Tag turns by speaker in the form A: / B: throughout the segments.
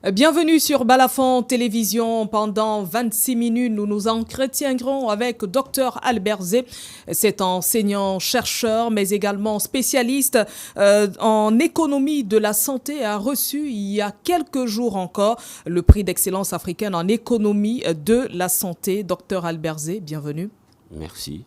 A: Bienvenue sur Balafon Télévision. Pendant 26 minutes, nous nous entretiendrons avec Dr Albert Zé. C'est enseignant-chercheur, mais également spécialiste en économie de la santé. A reçu il y a quelques jours encore le prix d'excellence africaine en économie de la santé. Dr Albert Zé, bienvenue.
B: Merci.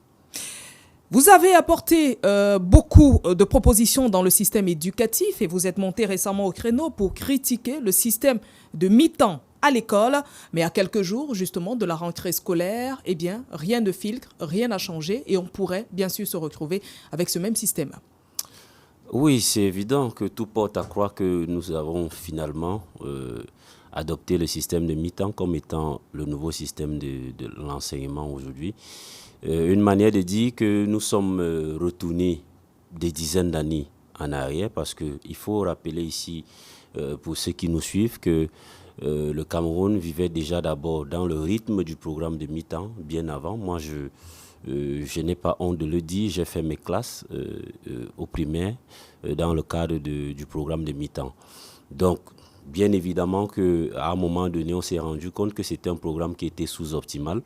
A: Vous avez apporté beaucoup de propositions dans le système éducatif et vous êtes monté récemment au créneau pour critiquer le système de mi-temps à l'école. Mais à quelques jours justement de la rentrée scolaire, eh bien rien ne filtre, rien n'a changé et on pourrait bien sûr se retrouver avec ce même système.
B: Oui, c'est évident que tout porte à croire que nous avons finalement adopté le système de mi-temps comme étant le nouveau système de l'enseignement aujourd'hui. Une manière de dire que nous sommes retournés des dizaines d'années en arrière parce qu'il faut rappeler ici, pour ceux qui nous suivent, que le Cameroun vivait déjà d'abord dans le rythme du programme de mi-temps bien avant. Moi, je n'ai pas honte de le dire, j'ai fait mes classes au primaire dans le cadre du programme de mi-temps. Donc, bien évidemment qu'à un moment donné, on s'est rendu compte que c'était un programme qui était sous-optimal.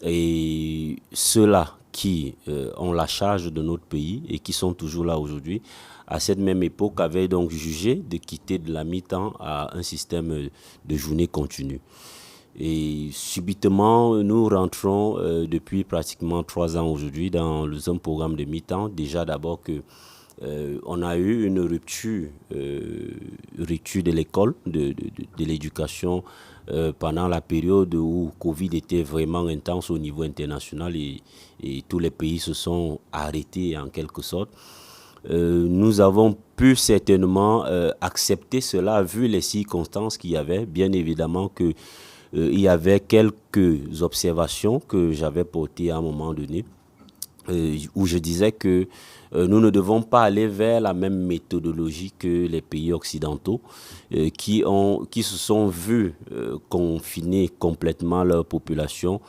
B: Et ceux-là qui ont la charge de notre pays et qui sont toujours là aujourd'hui, à cette même époque, avaient donc jugé de quitter de la mi-temps à un système de journée continue. Et subitement, nous rentrons depuis pratiquement 3 ans aujourd'hui dans un programme de mi-temps. Déjà d'abord que on a eu une rupture de l'école, de l'éducation pendant la période où Covid était vraiment intense au niveau international et tous les pays se sont arrêtés en quelque sorte. Nous avons pu certainement accepter cela vu les circonstances qu'il y avait. Bien évidemment que il y avait quelques observations que j'avais portées à un moment donné où je disais que nous ne devons pas aller vers la même méthodologie que les pays occidentaux qui se sont vus confiner complètement leur population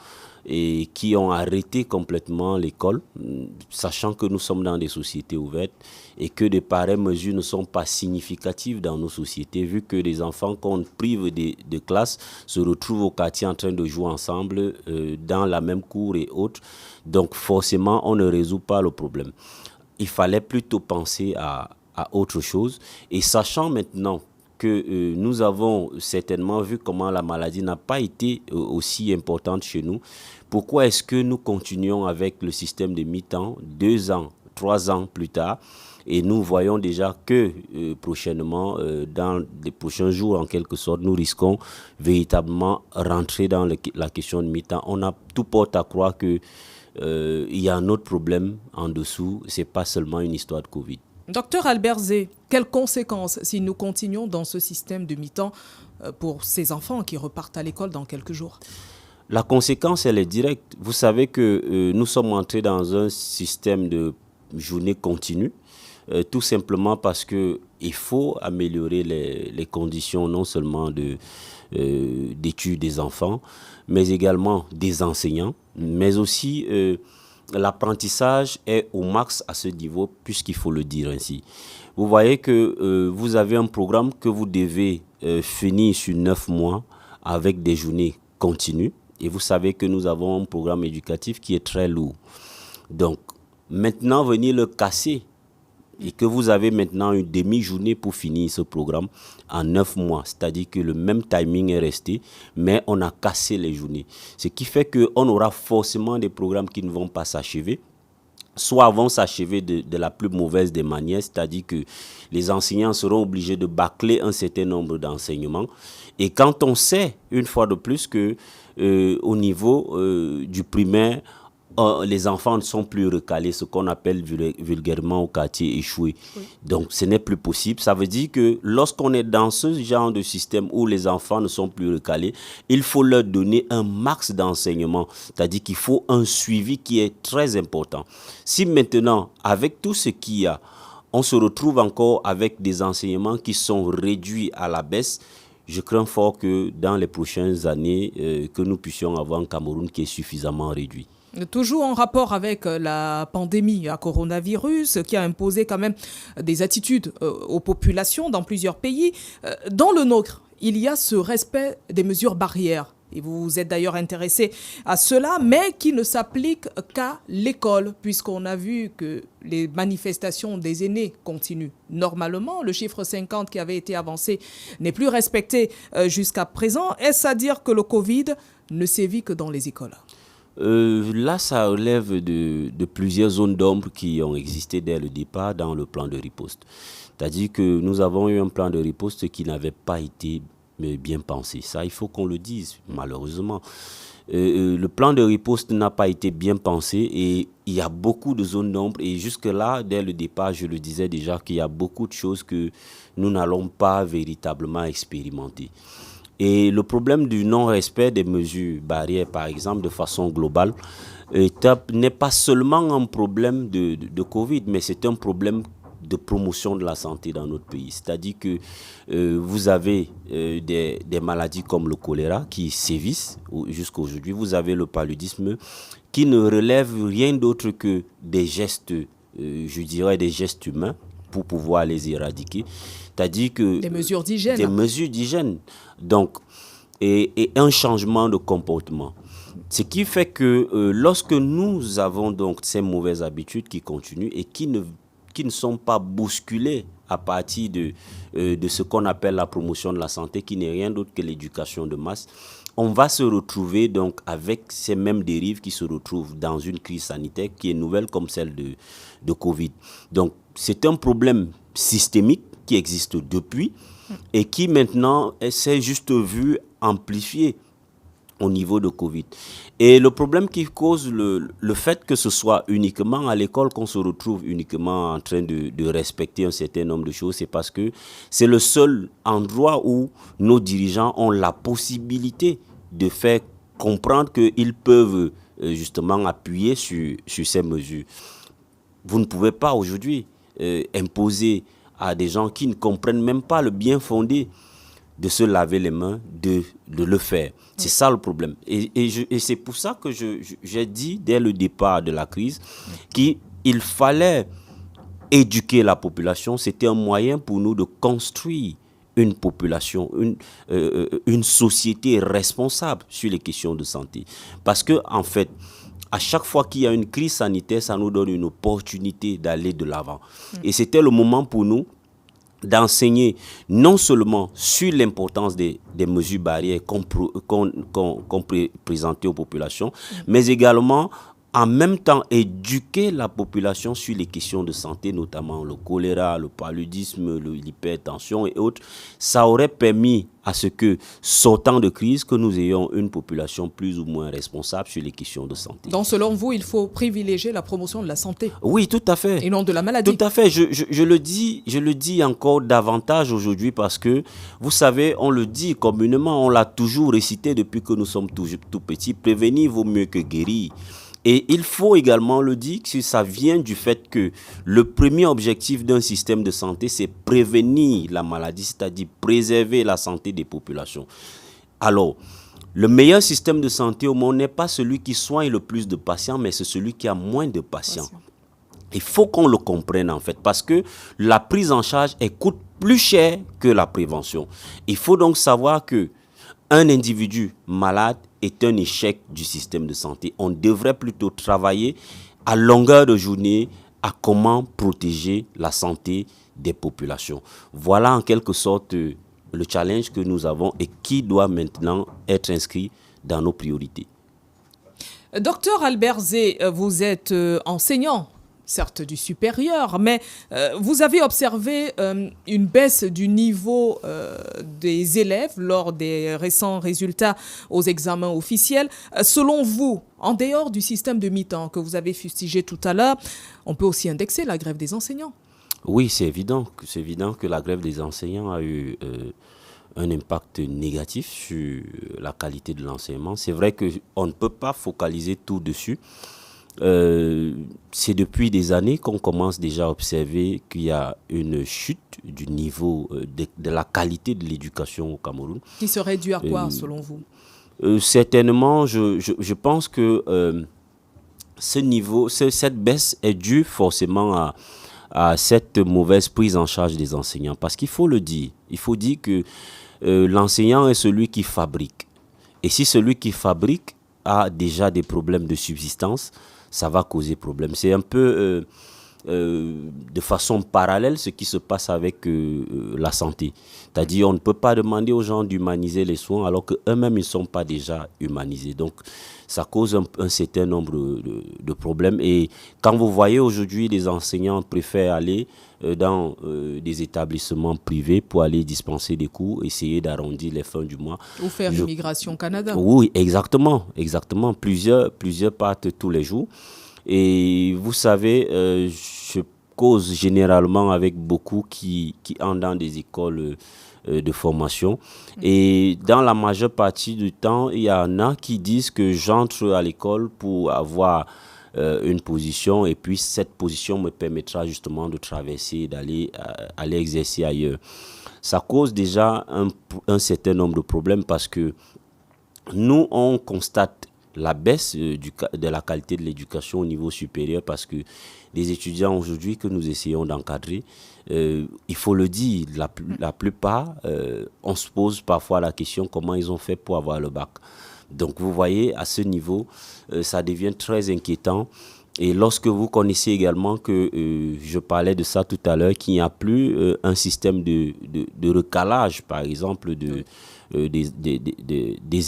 B: et qui ont arrêté complètement l'école, sachant que nous sommes dans des sociétés ouvertes et que de pareilles mesures ne sont pas significatives dans nos sociétés, vu que les enfants qu'on prive de classe se retrouvent au quartier en train de jouer ensemble dans la même cour et autres. Donc forcément, on ne résout pas le problème. Il fallait plutôt penser à autre chose. Et sachant maintenant que nous avons certainement vu comment la maladie n'a pas été aussi importante chez nous, pourquoi est-ce que nous continuons avec le système de mi-temps 2 ans, 3 ans plus tard? Et nous voyons déjà que prochainement, dans les prochains jours, en quelque sorte, nous risquons véritablement rentrer dans la question de mi-temps. Tout porte à croire que il y a un autre problème en dessous. Ce n'est pas seulement une histoire de Covid.
A: Docteur Albert Zé, quelles conséquences si nous continuons dans ce système de mi-temps pour ces enfants qui repartent à l'école dans quelques jours?
B: La conséquence, elle est directe. Vous savez que nous sommes entrés dans un système de journée continue, tout simplement parce qu'il faut améliorer les conditions non seulement d'études des enfants, mais également des enseignants, mais aussi l'apprentissage est au max à ce niveau, puisqu'il faut le dire ainsi. Vous voyez que vous avez un programme que vous devez finir sur 9 mois avec des journées continues. Et vous savez que nous avons un programme éducatif qui est très lourd. Donc, maintenant, venir le casser et que vous avez maintenant une demi-journée pour finir ce programme en 9 mois. C'est-à-dire que le même timing est resté, mais on a cassé les journées. Ce qui fait qu'on aura forcément des programmes qui ne vont pas s'achever, soit vont s'achever de la plus mauvaise des manières, c'est-à-dire que les enseignants seront obligés de bâcler un certain nombre d'enseignements. Et quand on sait, une fois de plus, que au niveau du primaire, les enfants ne sont plus recalés, ce qu'on appelle vulgairement au quartier échoué. Oui. Donc, ce n'est plus possible. Ça veut dire que lorsqu'on est dans ce genre de système où les enfants ne sont plus recalés, il faut leur donner un max d'enseignement. C'est-à-dire qu'il faut un suivi qui est très important. Si maintenant, avec tout ce qu'il y a, on se retrouve encore avec des enseignements qui sont réduits à la baisse, je crains fort que dans les prochaines années, que nous puissions avoir un Cameroun qui est suffisamment réduit.
A: Toujours en rapport avec la pandémie à coronavirus qui a imposé quand même des attitudes aux populations dans plusieurs pays, dans le nôtre. il y a ce respect des mesures barrières. Et vous vous êtes d'ailleurs intéressé à cela, mais qui ne s'applique qu'à l'école, puisqu'on a vu que les manifestations des aînés continuent normalement. Le chiffre 50 qui avait été avancé n'est plus respecté jusqu'à présent. Est-ce à dire que le Covid ne sévit que dans les écoles?
B: Là, ça relève de plusieurs zones d'ombre qui ont existé dès le départ dans le plan de riposte. C'est-à-dire que nous avons eu un plan de riposte qui n'avait pas été bien pensé. Ça, il faut qu'on le dise, malheureusement. Le plan de riposte n'a pas été bien pensé et il y a beaucoup de zones d'ombre. Et jusque-là, dès le départ, je le disais déjà qu'il y a beaucoup de choses que nous n'allons pas véritablement expérimenter. Et le problème du non-respect des mesures barrières, par exemple, de façon globale, n'est pas seulement un problème de Covid, mais c'est un problème de promotion de la santé dans notre pays. C'est-à-dire que vous avez des maladies comme le choléra qui sévissent jusqu'à aujourd'hui. Vous avez le paludisme qui ne relève rien d'autre que des gestes, je dirais des gestes humains pour pouvoir les éradiquer. C'est-à-dire que
A: des mesures d'hygiène.
B: Des mesures d'hygiène. Donc, et un changement de comportement. Ce qui fait que lorsque nous avons donc ces mauvaises habitudes qui continuent et qui ne sont pas bousculées à partir de ce qu'on appelle la promotion de la santé, qui n'est rien d'autre que l'éducation de masse, on va se retrouver donc avec ces mêmes dérives qui se retrouvent dans une crise sanitaire qui est nouvelle comme celle de Covid. Donc, c'est un problème systémique qui existe depuis et qui maintenant s'est juste vu amplifié au niveau de Covid. Et le problème qui cause le fait que ce soit uniquement à l'école qu'on se retrouve uniquement en train de respecter un certain nombre de choses, c'est parce que c'est le seul endroit où nos dirigeants ont la possibilité de faire comprendre qu'ils peuvent justement appuyer sur ces mesures. Vous ne pouvez pas aujourd'hui imposer à des gens qui ne comprennent même pas le bien fondé de se laver les mains, de le faire. C'est ça le problème. Et c'est pour ça que j'ai dit dès le départ de la crise qu'il fallait éduquer la population. C'était un moyen pour nous de construire une population, une société responsable sur les questions de santé. Parce que, en fait, à chaque fois qu'il y a une crise sanitaire, ça nous donne une opportunité d'aller de l'avant. Et c'était le moment pour nous d'enseigner non seulement sur l'importance des mesures barrières qu'on présentait aux populations, mais également en même temps éduquer la population sur les questions de santé, notamment le choléra, le paludisme, l'hypertension et autres. Ça aurait permis à ce que, sortant de crise, que nous ayons une population plus ou moins responsable sur les questions de santé.
A: Donc, selon vous, il faut privilégier la promotion de la santé.
B: Oui, tout à fait.
A: Et non de la maladie.
B: Tout à fait. Je le dis encore davantage aujourd'hui parce que, vous savez, on le dit communément, on l'a toujours récité depuis que nous sommes tout petits. Prévenir vaut mieux que guérir. Et il faut également le dire que ça vient du fait que le premier objectif d'un système de santé, c'est prévenir la maladie, c'est-à-dire préserver la santé des populations. Alors, le meilleur système de santé au monde n'est pas celui qui soigne le plus de patients, mais c'est celui qui a moins de patients. Il faut qu'on le comprenne en fait, parce que la prise en charge, elle coûte plus cher que la prévention. Il faut donc savoir que un individu malade est un échec du système de santé. On devrait plutôt travailler à longueur de journée à comment protéger la santé des populations. Voilà en quelque sorte le challenge que nous avons et qui doit maintenant être inscrit dans nos priorités.
A: Docteur Albert Zé, vous êtes enseignant, certes du supérieur, mais vous avez observé une baisse du niveau des élèves lors des récents résultats aux examens officiels. Selon vous, en dehors du système de mi-temps que vous avez fustigé tout à l'heure, on peut aussi indexer la grève des enseignants.
B: Oui, c'est évident que la grève des enseignants a eu un impact négatif sur la qualité de l'enseignement. C'est vrai qu'on ne peut pas focaliser tout dessus. C'est depuis des années qu'on commence déjà à observer qu'il y a une chute du niveau de la qualité de l'éducation au Cameroun.
A: Qui serait due à quoi, selon vous?
B: Certainement, je pense que cette baisse est due forcément à cette mauvaise prise en charge des enseignants. Parce qu'il faut le dire, il faut dire que l'enseignant est celui qui fabrique. Et si celui qui fabrique a déjà des problèmes de subsistance, ça va causer problème. C'est un peu de façon parallèle ce qui se passe avec la santé. C'est-à-dire on ne peut pas demander aux gens d'humaniser les soins alors qu'eux-mêmes ils ne sont pas déjà humanisés. Donc ça cause un certain nombre de problèmes. Et quand vous voyez aujourd'hui les enseignants préfèrent aller dans des établissements privés pour aller dispenser des cours, essayer d'arrondir les fins du mois.
A: Ou faire Immigration Canada.
B: Oui, exactement. Plusieurs partent tous les jours. Et vous savez, je cause généralement avec beaucoup qui entrent dans des écoles de formation. Et dans la majeure partie du temps, il y en a qui disent que j'entre à l'école pour avoir une position et puis cette position me permettra justement de traverser, d'aller aller exercer ailleurs. Ça cause déjà un certain nombre de problèmes parce que nous, on constate la baisse de la qualité de l'éducation au niveau supérieur parce que les étudiants aujourd'hui que nous essayons d'encadrer, il faut le dire, la plupart, on se pose parfois la question comment ils ont fait pour avoir le bac. Donc vous voyez, à ce niveau, ça devient très inquiétant. Et lorsque vous connaissez également que, je parlais de ça tout à l'heure, qu'il n'y a plus un système de recalage, par exemple, des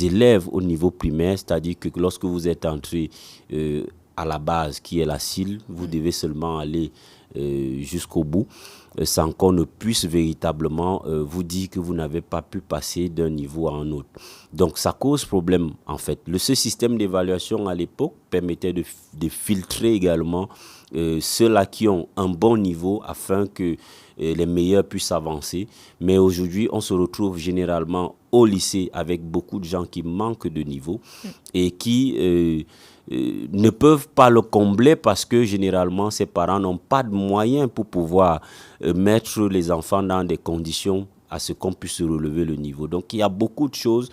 B: élèves au niveau primaire, c'est-à-dire que lorsque vous êtes entré à la base, qui est la CIL, vous devez seulement aller jusqu'au bout, sans qu'on ne puisse véritablement vous dire que vous n'avez pas pu passer d'un niveau à un autre. Donc ça cause problème en fait. Ce système d'évaluation à l'époque permettait de filtrer également ceux-là qui ont un bon niveau afin que les meilleurs puissent avancer. Mais aujourd'hui, on se retrouve généralement au lycée avec beaucoup de gens qui manquent de niveau et qui ne peuvent pas le combler parce que généralement, ces parents n'ont pas de moyens pour pouvoir mettre les enfants dans des conditions à ce qu'on puisse relever le niveau. Donc, il y a beaucoup de choses.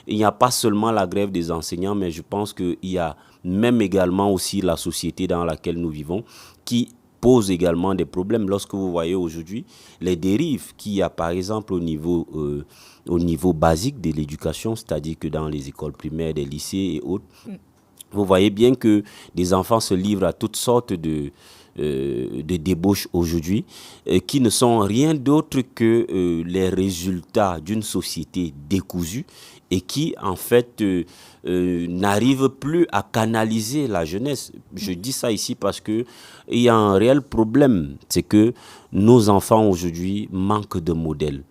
B: Il n'y a pas seulement la grève des enseignants, mais je pense qu'il y a même également aussi la société dans laquelle nous vivons qui pose également des problèmes. Lorsque vous voyez aujourd'hui les dérives qu'il y a par exemple au niveau basique de l'éducation, c'est-à-dire que dans les écoles primaires, des lycées et autres, vous voyez bien que des enfants se livrent à toutes sortes de débauches aujourd'hui qui ne sont rien d'autre que les résultats d'une société décousue et qui en fait n'arrivent plus à canaliser la jeunesse. Je dis ça ici parce que il y a un réel problème, c'est que nos enfants aujourd'hui manquent de modèles.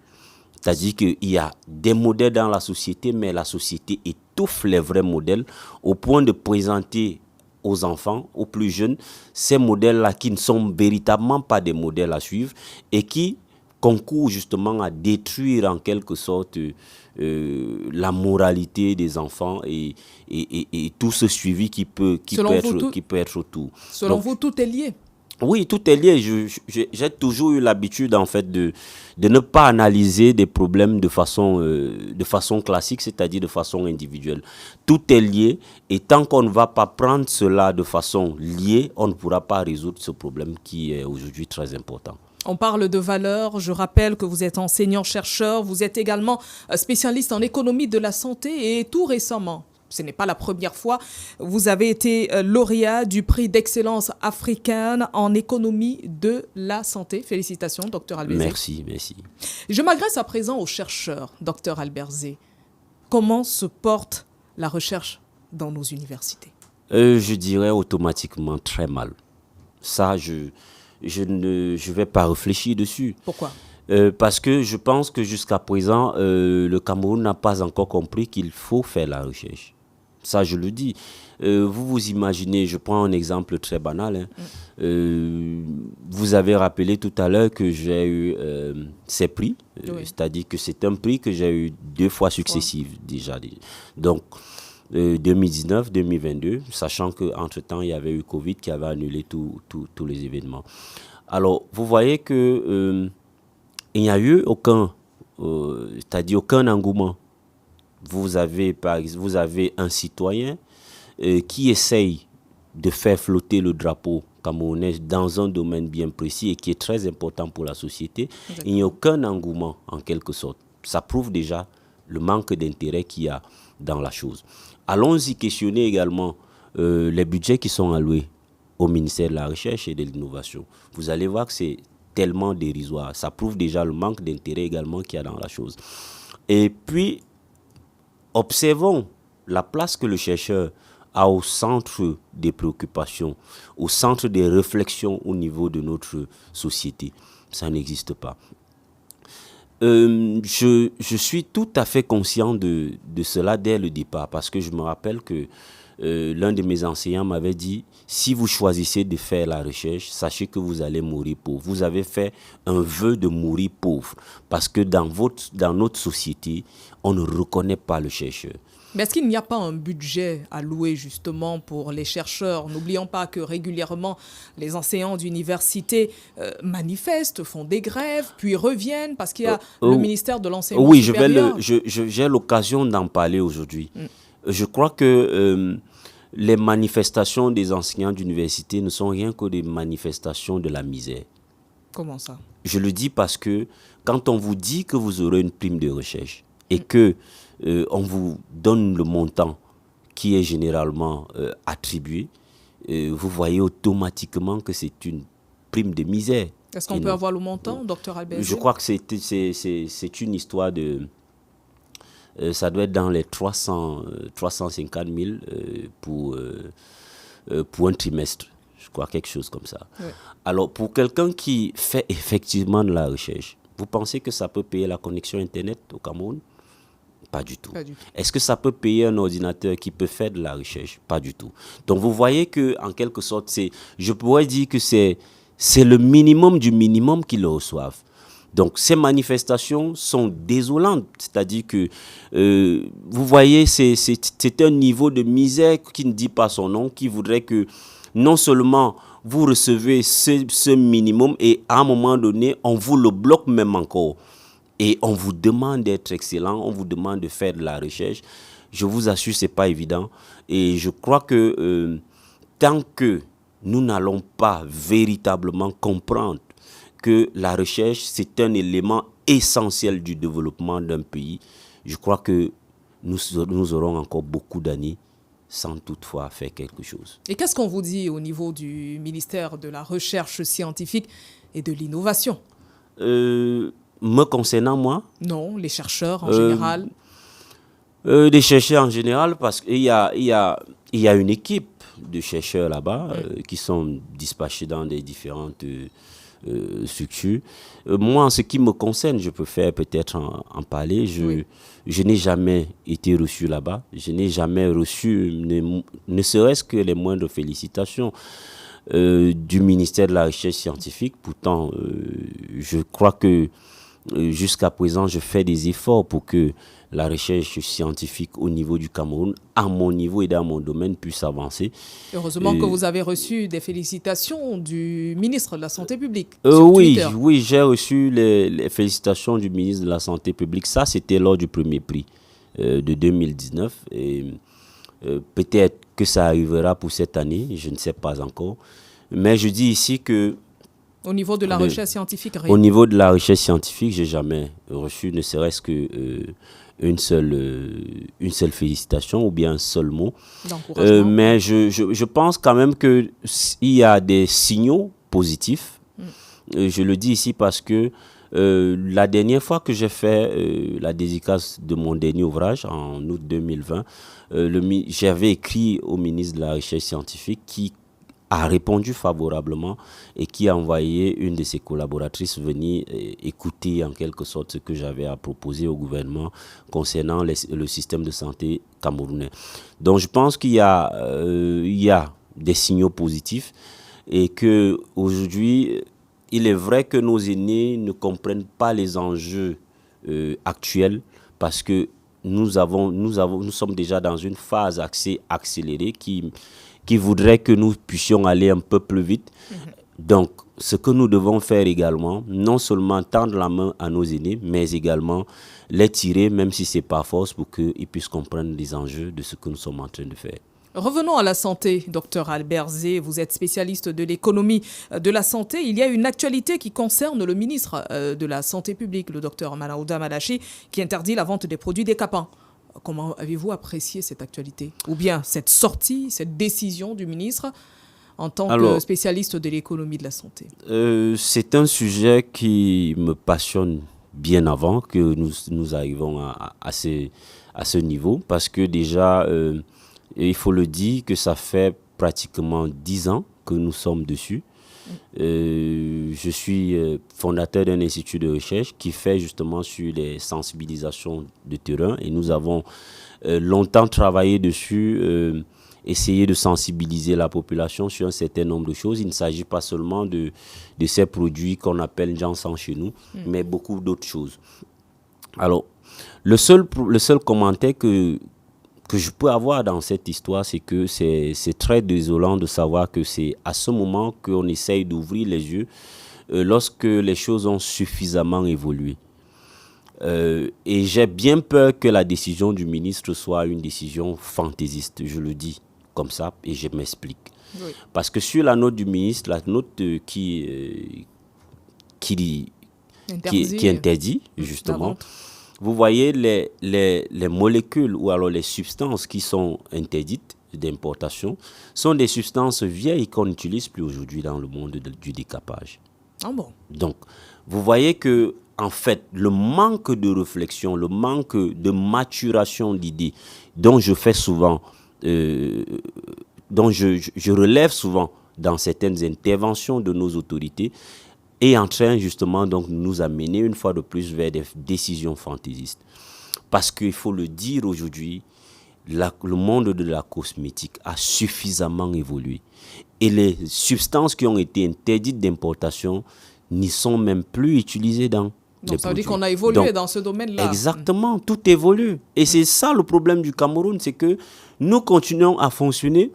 B: C'est-à-dire qu'il y a des modèles dans la société, mais la société étouffe les vrais modèles au point de présenter aux enfants, aux plus jeunes, ces modèles-là qui ne sont véritablement pas des modèles à suivre et qui concourent justement à détruire en quelque sorte la moralité des enfants et tout ce suivi qui peut être autour.
A: Selon vous, tout est lié?
B: Oui, tout est lié. J'ai toujours eu l'habitude en fait de ne pas analyser des problèmes de façon classique, c'est-à-dire de façon individuelle. Tout est lié et tant qu'on ne va pas prendre cela de façon liée, on ne pourra pas résoudre ce problème qui est aujourd'hui très important.
A: On parle de valeurs. Je rappelle que vous êtes enseignant-chercheur. Vous êtes également spécialiste en économie de la santé et tout récemment, ce n'est pas la première fois, vous avez été lauréat du prix d'excellence africaine en économie de la santé. Félicitations, Dr Alberzé.
B: Merci.
A: Je m'adresse à présent aux chercheurs, Dr Alberzé. Comment se porte la recherche dans nos universités?
B: Je dirais automatiquement très mal. Ça, je ne vais pas réfléchir dessus.
A: Pourquoi?
B: Parce que je pense que jusqu'à présent, le Cameroun n'a pas encore compris qu'il faut faire la recherche. Ça, je le dis. Vous imaginez, je prends un exemple très banal. Vous avez rappelé tout à l'heure que j'ai eu ces prix. C'est-à-dire que c'est un prix que j'ai eu 2 fois successives déjà. Donc, 2019, 2022, sachant qu'entre-temps, il y avait eu Covid qui avait annulé tous les événements. Alors, vous voyez que il n'y a eu aucun engouement. Vous avez un citoyen qui essaye de faire flotter le drapeau camerounais dans un domaine bien précis et qui est très important pour la société. Exactement. Il n'y a aucun engouement en quelque sorte. ça prouve déjà le manque d'intérêt qu'il y a dans la chose. Allons-y questionner également les budgets qui sont alloués au ministère de la Recherche et de l'Innovation. Vous allez voir que c'est tellement dérisoire. Ça prouve déjà le manque d'intérêt également qu'il y a dans la chose. Et puis, observons la place que le chercheur a au centre des préoccupations, au centre des réflexions au niveau de notre société. Ça n'existe pas. Je suis tout à fait conscient de cela dès le départ, parce que je me rappelle que l'un de mes enseignants m'avait dit, si vous choisissez de faire la recherche, sachez que vous allez mourir pauvre. Vous avez fait un vœu de mourir pauvre, parce que dans notre société, on ne reconnaît pas le chercheur.
A: Mais est-ce qu'il n'y a pas un budget alloué justement pour les chercheurs? N'oublions pas que régulièrement, les enseignants d'université manifestent, font des grèves, puis reviennent parce qu'il y a le ministère de l'enseignement supérieur.
B: Oui, j'ai l'occasion d'en parler aujourd'hui. Je crois que les manifestations des enseignants d'université ne sont rien que des manifestations de la misère.
A: Comment ça?
B: Je le dis parce que quand on vous dit que vous aurez une prime de recherche et que on vous donne le montant qui est généralement attribué, vous voyez automatiquement que c'est une prime de misère.
A: Est-ce qu'on peut avoir le montant, Dr Alberzé?
B: Je crois que c'est une histoire de... ça doit être dans les 350 000 pour un trimestre. Je crois quelque chose comme ça. Ouais. Alors, pour quelqu'un qui fait effectivement de la recherche, vous pensez que ça peut payer la connexion Internet au Cameroun? Pas du tout. Est-ce que ça peut payer un ordinateur qui peut faire de la recherche? Pas du tout. Donc, vous voyez qu'en quelque sorte, je pourrais dire que c'est le minimum du minimum qu'ils reçoivent. Donc, ces manifestations sont désolantes. C'est-à-dire que, vous voyez, c'est un niveau de misère qui ne dit pas son nom, qui voudrait que non seulement vous recevez ce minimum et à un moment donné, on vous le bloque même encore. Et on vous demande d'être excellent, on vous demande de faire de la recherche. Je vous assure, ce n'est pas évident. Et je crois que tant que nous n'allons pas véritablement comprendre que la recherche, c'est un élément essentiel du développement d'un pays, je crois que nous aurons encore beaucoup d'années sans toutefois faire quelque chose.
A: Et qu'est-ce qu'on vous dit au niveau du ministère de la Recherche scientifique et de l'Innovation?
B: Me concernant, moi?
A: Non, les chercheurs en général.
B: Des chercheurs en général, parce qu'il y a une équipe de chercheurs là-bas qui sont dispatchés dans des différentes structures. Moi, en ce qui me concerne, je peux peut-être en parler. Je n'ai jamais été reçu là-bas. Je n'ai jamais reçu, ne serait-ce que les moindres félicitations du ministère de la Recherche scientifique. Pourtant, je crois que jusqu'à présent, je fais des efforts pour que la recherche scientifique au niveau du Cameroun, à mon niveau et dans mon domaine, puisse avancer.
A: Heureusement que vous avez reçu des félicitations du ministre de la Santé publique.
B: Oui, j'ai reçu les félicitations du ministre de la Santé publique. Ça, c'était lors du premier prix de 2019. Et peut-être que ça arrivera pour cette année, je ne sais pas encore. Mais je dis ici que
A: au niveau de la recherche scientifique,
B: au niveau de la recherche scientifique, j'ai jamais reçu ne serait-ce que une seule félicitation ou bien un seul mot. Mais je pense quand même qu'il y a des signaux positifs. Je le dis ici parce que la dernière fois que j'ai fait la dédicace de mon dernier ouvrage, en août 2020, j'avais écrit au ministre de la Recherche scientifique qui a répondu favorablement et qui a envoyé une de ses collaboratrices venir écouter en quelque sorte ce que j'avais à proposer au gouvernement concernant le système de santé camerounais. Donc je pense qu'il y a des signaux positifs et qu'aujourd'hui, il est vrai que nos aînés ne comprennent pas les enjeux actuels parce que nous sommes déjà dans une phase assez accélérée qui voudrait que nous puissions aller un peu plus vite. Donc, ce que nous devons faire également, non seulement tendre la main à nos aînés, mais également les tirer, même si c'est par force, pour qu'ils puissent comprendre les enjeux de ce que nous sommes en train de faire.
A: Revenons à la santé, docteur Albert Zé. Vous êtes spécialiste de l'économie de la santé. Il y a une actualité qui concerne le ministre de la Santé publique, le docteur Maouda Malachi, qui interdit la vente des produits décapants. Comment avez-vous apprécié cette actualité? Ou bien cette sortie, cette décision du ministre en tant que spécialiste de l'économie de la santé?
B: C'est un sujet qui me passionne bien avant que nous arrivons à ce niveau, parce que déjà, il faut le dire que ça fait pratiquement 10 ans que nous sommes dessus. Je suis fondateur d'un institut de recherche qui fait justement sur les sensibilisations de terrain, et nous avons longtemps travaillé dessus, essayer de sensibiliser la population sur un certain nombre de choses. Il ne s'agit pas seulement de ces produits qu'on appelle Janssen chez nous, mais beaucoup d'autres choses. Alors, le seul commentaire que je peux avoir dans cette histoire, c'est que c'est très désolant de savoir que c'est à ce moment qu'on essaye d'ouvrir les yeux lorsque les choses ont suffisamment évolué. Et j'ai bien peur que la décision du ministre soit une décision fantaisiste, je le dis comme ça, et je m'explique. Oui. Parce que sur la note du ministre, la note qui interdit, justement, vous voyez les molécules ou alors les substances qui sont interdites d'importation sont des substances vieilles qu'on n'utilise plus aujourd'hui dans le monde du décapage.
A: Ah bon? Donc,
B: vous voyez que, en fait, le manque de réflexion, le manque de maturation d'idées dont je fais souvent, dont je relève souvent dans certaines interventions de nos autorités, est en train justement donc nous amener une fois de plus vers des décisions fantaisistes. Parce qu'il faut le dire aujourd'hui, le monde de la cosmétique a suffisamment évolué. Et les substances qui ont été interdites d'importation n'y sont même plus utilisées dans les produits.
A: Ça veut dire qu'on a évolué dans ce domaine-là.
B: Exactement, tout évolue. Et c'est ça le problème du Cameroun, c'est que nous continuons à fonctionner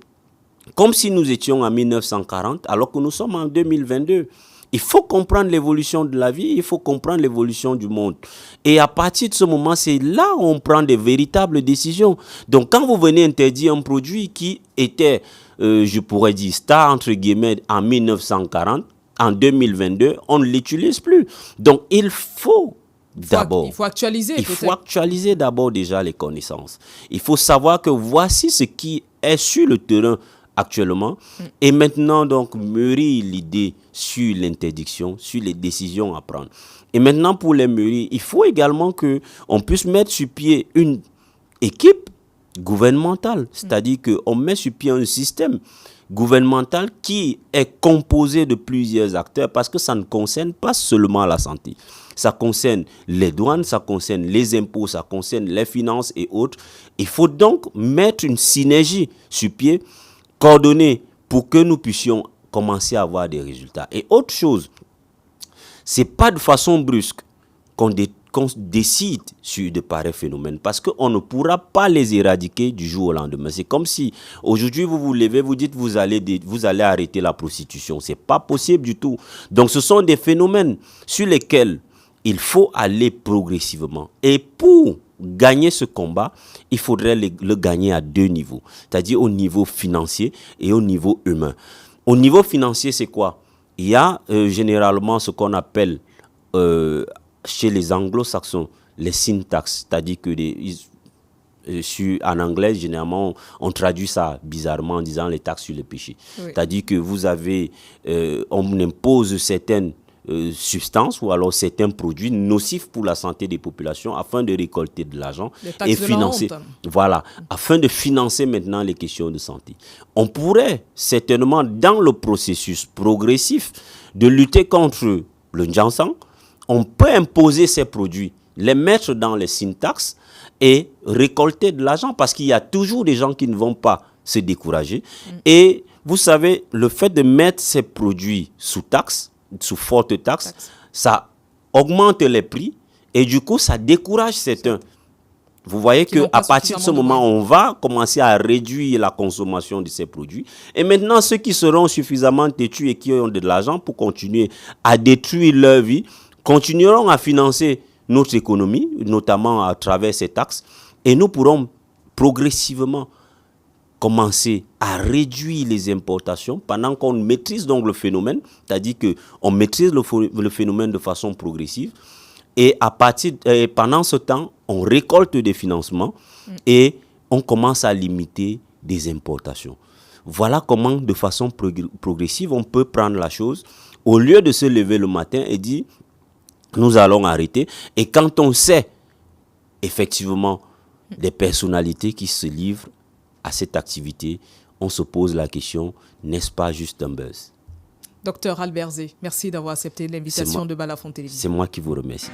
B: comme si nous étions en 1940, alors que nous sommes en 2022. Il faut comprendre l'évolution de la vie, il faut comprendre l'évolution du monde. Et à partir de ce moment, c'est là où on prend des véritables décisions. Donc, quand vous venez interdire un produit qui était, je pourrais dire, star, entre guillemets, en 1940, en 2022, on ne l'utilise plus. Donc, il faut d'abord...
A: Il faut actualiser.
B: Il faut actualiser d'abord déjà les connaissances. Il faut savoir que voici ce qui est sur le terrain actuellement. Et maintenant, donc, mûrir l'idée sur l'interdiction, sur les décisions à prendre. Et maintenant, pour les mûrir, il faut également qu'on puisse mettre sur pied une équipe gouvernementale. C'est-à-dire qu'on met sur pied un système gouvernemental qui est composé de plusieurs acteurs, parce que ça ne concerne pas seulement la santé. Ça concerne les douanes, ça concerne les impôts, ça concerne les finances et autres. Il faut donc mettre une synergie sur pied, coordonner, pour que nous puissions commencer à avoir des résultats. Et autre chose, ce n'est pas de façon brusque qu'on décide sur de pareils phénomènes, parce qu'on ne pourra pas les éradiquer du jour au lendemain. C'est comme si aujourd'hui vous vous levez, vous dites vous allez arrêter la prostitution. Ce n'est pas possible du tout. Donc ce sont des phénomènes sur lesquels il faut aller progressivement. Et pour gagner ce combat, il faudrait le gagner à deux niveaux, c'est-à-dire au niveau financier et au niveau humain. Au niveau financier, c'est quoi? Il y a généralement ce qu'on appelle chez les anglo-saxons les sin tax, c'est-à-dire que en anglais, généralement, on traduit ça bizarrement en disant les taxes sur le péché. Oui. C'est-à-dire que vous avez, on impose certaines substances ou alors certains produits nocifs pour la santé des populations afin de récolter de l'argent et financer. Voilà, afin de financer maintenant les questions de santé. On pourrait certainement, dans le processus progressif de lutter contre le Janssen, on peut imposer ces produits, les mettre dans les sin tax et récolter de l'argent, parce qu'il y a toujours des gens qui ne vont pas se décourager. Et vous savez, le fait de mettre ces produits sous taxe, sous forte taxe, ça augmente les prix et du coup, ça décourage certains. Vous voyez qu'à partir de ce moment, on va commencer à réduire la consommation de ces produits. Et maintenant, ceux qui seront suffisamment têtus et qui ont de l'argent pour continuer à détruire leur vie, continueront à financer notre économie, notamment à travers ces taxes, et nous pourrons progressivement commencer à réduire les importations pendant qu'on maîtrise donc le phénomène, c'est-à-dire qu'on maîtrise le phénomène de façon progressive. Et pendant ce temps, on récolte des financements et on commence à limiter des importations. Voilà comment, de façon progressive, on peut prendre la chose au lieu de se lever le matin et dire nous allons arrêter. Et quand on sait effectivement des personnalités qui se livrent à cette activité, on se pose la question, n'est-ce pas juste un buzz?
A: Docteur Albert Zé, merci d'avoir accepté l'invitation de Balafon Télévision.
B: C'est moi qui vous remercie.